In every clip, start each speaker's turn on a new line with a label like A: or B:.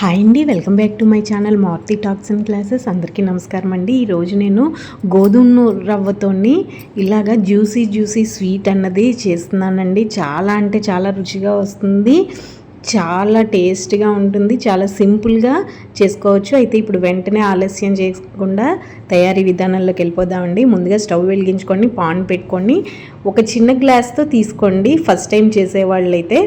A: Hi అండి, welcome back to my channel Maruthi Talks and Classes. అందరికీ నమస్కారం అండి. ఈరోజు నేను గోధుమ రవ్వతోని ఇలాగా జ్యూసీ స్వీట్ అన్నది చేస్తున్నానండి. చాలా అంటే చాలా రుచిగా వస్తుంది, చాలా టేస్ట్గా ఉంటుంది, చాలా సింపుల్గా చేసుకోవచ్చు. అయితే ఇప్పుడు వెంటనే ఆలస్యం చేయకుండా తయారీ విధానంలోకి వెళ్ళిపోదామండి. ముందుగా స్టవ్ వెలిగించుకొని పాన్ పెట్టుకొని ఒక చిన్న గ్లాస్తో తీసుకోండి. ఫస్ట్ టైం చేసేవాళ్ళైతే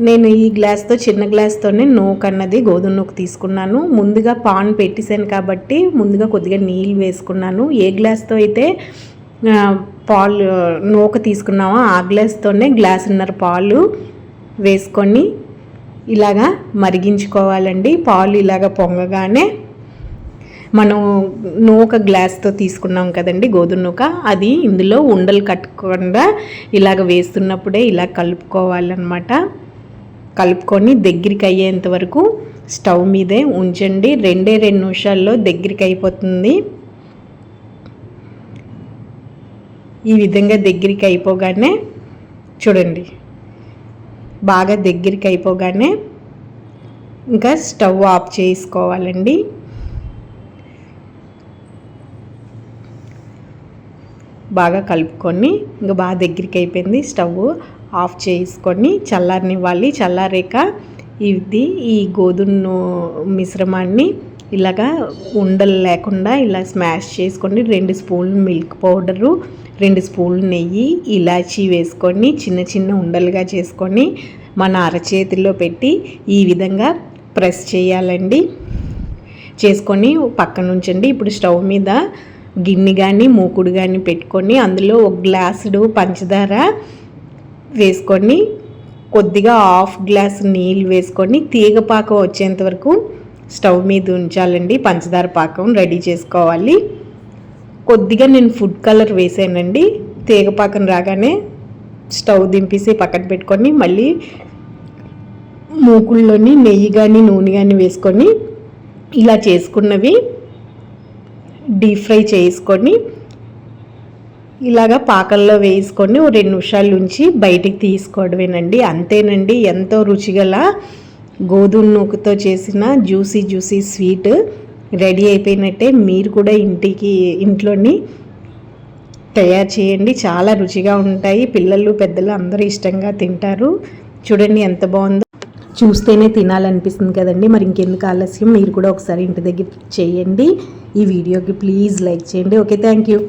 A: నేను ఈ గ్లాస్తో చిన్న గ్లాస్తోనే నూక అన్నది గోధుమ నూక తీసుకున్నాను. ముందుగా పాన్ పెట్టేశాను కాబట్టి ముందుగా కొద్దిగా నీళ్ళు వేసుకున్నాను. ఏ గ్లాస్తో అయితే పాలు నూక తీసుకున్నామో ఆ గ్లాస్తోనే గ్లాసున్నర పాలు వేసుకొని ఇలాగా మరిగించుకోవాలండి. పాలు ఇలాగ పొంగగానే మనం నూక గ్లాస్తో తీసుకున్నాం కదండి గోధుమ నూక, అది ఇందులో ఉండలు కట్టకుండా ఇలాగ వేస్తున్నప్పుడే ఇలా కలుపుకోవాలన్నమాట. కలుపుకొని దగ్గరికి అయ్యేంత వరకు స్టవ్ మీదే ఉంచండి. 2 నిమిషాల్లో దగ్గరికి అయిపోతుంది. ఈ విధంగా దగ్గరికి అయిపోగానే చూడండి, బాగా దగ్గరికి అయిపోగానే ఇంకా స్టవ్ ఆఫ్ చేసుకోవాలండి. బాగా కలుపుకొని ఇంకా బాగా దగ్గరికి అయిపోయింది, స్టవ్ ఆఫ్ చేసుకొని చల్లారనివ్వాలి. చల్లారాక ఈ గోధుమ మిశ్రమాన్ని ఇలాగా ఉండలు లేకుండా ఇలా స్మాష్ చేసుకొని 2 స్పూన్లు మిల్క్ పౌడరు, 2 స్పూన్లు నెయ్యి, ఇలాచీ వేసుకొని చిన్న ఉండలుగా చేసుకొని మన అరచేతిలో పెట్టి ఈ విధంగా ప్రెస్ చేయాలండి. చేసుకొని పక్కన ఉంచండి. ఇప్పుడు స్టవ్ మీద గిన్నె కానీ మూకుడు కానీ పెట్టుకొని అందులో 1 గ్లాసుడు పంచదార వేసుకొని కొద్దిగా 1/2 గ్లాసు నీళ్ళు వేసుకొని తీగ పాకం వచ్చేంత వరకు స్టవ్ మీద ఉంచాలండి. పంచదార పాకం రెడీ చేసుకోవాలి. కొద్దిగా నేను ఫుడ్ కలర్ వేసానండి. తీగ పాకం రాగానే స్టవ్ దింపేసి పక్కన పెట్టుకొని మళ్ళీ మూకుల్లోని నెయ్యి కానీ నూనె కానీ వేసుకొని ఇలా చేసుకున్నవి డీప్ ఫ్రై చేసుకొని ఇలాగా పాకల్లో వేసుకొని 2 నిమిషాల నుంచి బయటికి తీసుకోవడమేనండి. అంతేనండి, ఎంతో రుచిగల గోధుమ నూకతో చేసిన జ్యూసీ స్వీట్ రెడీ అయిపోయినట్టే. మీరు కూడా ఇంట్లోని తయారు చేయండి. చాలా రుచిగా ఉంటాయి. పిల్లలు పెద్దలు అందరూ ఇష్టంగా తింటారు. చూడండి ఎంత బాగుందో, చూస్తేనే తినాలనిపిస్తుంది కదండి. మరి ఇంకెందుకు ఆలస్యం, మీరు కూడా ఒకసారి ఇంటి దగ్గర చేయండి. ఈ వీడియోకి ప్లీజ్ లైక్ చేయండి. Okay, thank you.